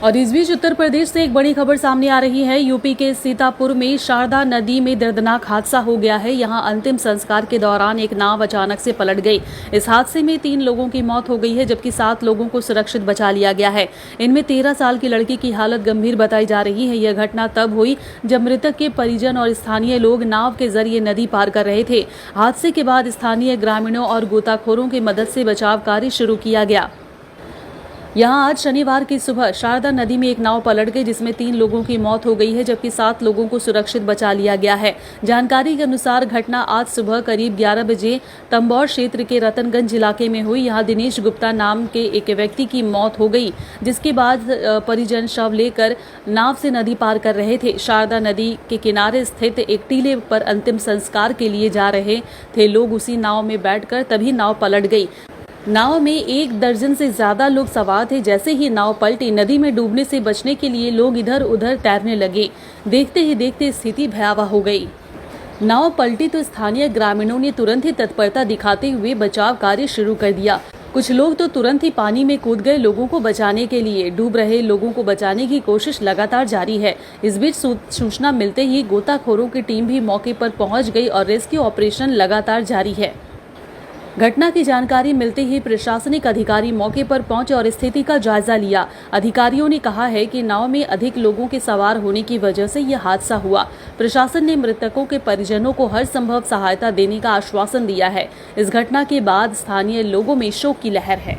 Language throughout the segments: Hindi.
और इस बीच उत्तर प्रदेश से एक बड़ी खबर सामने आ रही है। यूपी के सीतापुर में शारदा नदी में दर्दनाक हादसा हो गया है। यहां अंतिम संस्कार के दौरान एक नाव अचानक से पलट गई। इस हादसे में 3 लोगों की मौत हो गई है, जबकि 7 लोगों को सुरक्षित बचा लिया गया है। इनमें 13 साल की लड़की की हालत गंभीर बताई जा रही है। यह घटना तब हुई जब मृतक के परिजन और स्थानीय लोग नाव के जरिए नदी पार कर रहे थे। हादसे के बाद स्थानीय ग्रामीणों और गोताखोरों की मदद से बचाव कार्य शुरू किया गया। यहां आज शनिवार की सुबह शारदा नदी में एक नाव पलट गई, जिसमें 3 लोगों की मौत हो गई है, जबकि 7 लोगों को सुरक्षित बचा लिया गया है। जानकारी के अनुसार घटना आज सुबह करीब 11 बजे तंबौर क्षेत्र के रतनगंज इलाके में हुई। यहां दिनेश गुप्ता नाम के एक व्यक्ति की मौत हो गई, जिसके बाद परिजन शव लेकर नाव से नदी पार कर रहे थे। शारदा नदी के किनारे स्थित एक टीले पर अंतिम संस्कार के लिए जा रहे थे लोग। उसी नाव में बैठकर तभी नाव पलट गई। नाव में 1 दर्जन से ज्यादा लोग सवार थे। जैसे ही नाव पलटी, नदी में डूबने से बचने के लिए लोग इधर उधर तैरने लगे। देखते ही देखते स्थिति भयावह हो गई। नाव पलटी तो स्थानीय ग्रामीणों ने तुरंत ही तत्परता दिखाते हुए बचाव कार्य शुरू कर दिया। कुछ लोग तो तुरंत ही पानी में कूद गए। लोगों को बचाने के लिए डूब रहे लोगों को बचाने की कोशिश लगातार जारी है। इस बीच सूचना मिलते ही गोताखोरों की टीम भी मौके पर पहुंच गई और रेस्क्यू ऑपरेशन लगातार जारी है। घटना की जानकारी मिलते ही प्रशासनिक अधिकारी मौके पर पहुंचे और स्थिति का जायजा लिया। अधिकारियों ने कहा है कि नाव में अधिक लोगों के सवार होने की वजह से यह हादसा हुआ। प्रशासन ने मृतकों के परिजनों को हर संभव सहायता देने का आश्वासन दिया है। इस घटना के बाद स्थानीय लोगों में शोक की लहर है।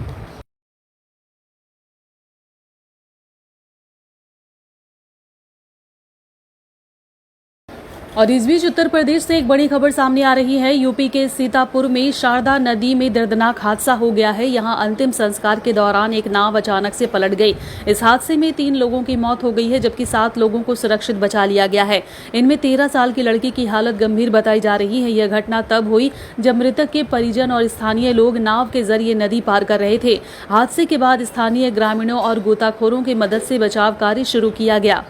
और इस बीच उत्तर प्रदेश से एक बड़ी खबर सामने आ रही है। यूपी के सीतापुर में शारदा नदी में दर्दनाक हादसा हो गया है। यहां अंतिम संस्कार के दौरान एक नाव अचानक से पलट गई। इस हादसे में 3 लोगों की मौत हो गई है, जबकि 7 लोगों को सुरक्षित बचा लिया गया है। इनमें 13 साल की लड़की की हालत गंभीर बताई जा रही है। यह घटना तब हुई जब मृतक के परिजन और स्थानीय लोग नाव के जरिए नदी पार कर रहे थे। हादसे के बाद स्थानीय ग्रामीणों और गोताखोरों की मदद से बचाव कार्य शुरू किया गया।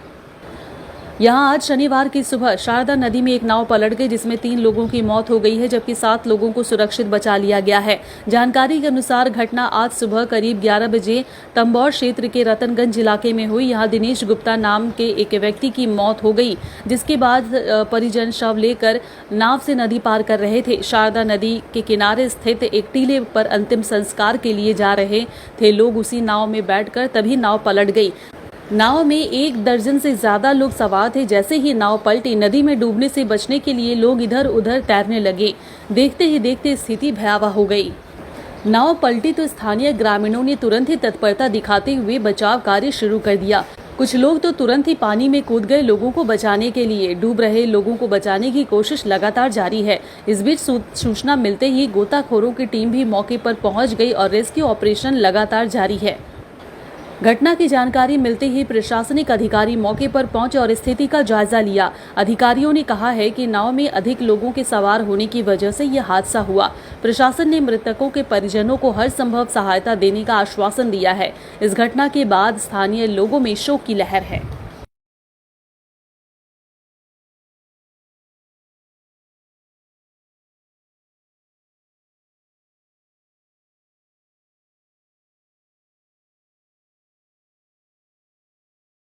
यहां आज शनिवार की सुबह शारदा नदी में एक नाव पलट गई, जिसमें 3 लोगों की मौत हो गई है, जबकि 7 लोगों को सुरक्षित बचा लिया गया है। जानकारी के अनुसार घटना आज सुबह करीब 11 बजे तंबौर क्षेत्र के रतनगंज इलाके में हुई। यहां दिनेश गुप्ता नाम के एक व्यक्ति की मौत हो गई, जिसके बाद परिजन शव लेकर नाव से नदी पार कर रहे थे। शारदा नदी के किनारे स्थित एक टीले पर अंतिम संस्कार के लिए जा रहे थे लोग। उसी नाव में बैठकर तभी नाव पलट गई। नाव में 1 दर्जन से ज्यादा लोग सवार थे। जैसे ही नाव पलटी, नदी में डूबने से बचने के लिए लोग इधर उधर तैरने लगे। देखते ही देखते स्थिति भयावह हो गई। नाव पलटी तो स्थानीय ग्रामीणों ने तुरंत ही तत्परता दिखाते हुए बचाव कार्य शुरू कर दिया। कुछ लोग तो तुरंत ही पानी में कूद गए। लोगों को बचाने के लिए डूब रहे लोगों को बचाने की कोशिश लगातार जारी है। इस बीच सूचना मिलते ही गोताखोरों की टीम भी मौके पर पहुंच गई और रेस्क्यू ऑपरेशन लगातार जारी है। घटना की जानकारी मिलते ही प्रशासनिक अधिकारी मौके पर पहुंचे और स्थिति का जायजा लिया। अधिकारियों ने कहा है कि नाव में अधिक लोगों के सवार होने की वजह से यह हादसा हुआ। प्रशासन ने मृतकों के परिजनों को हर संभव सहायता देने का आश्वासन दिया है। इस घटना के बाद स्थानीय लोगों में शोक की लहर है।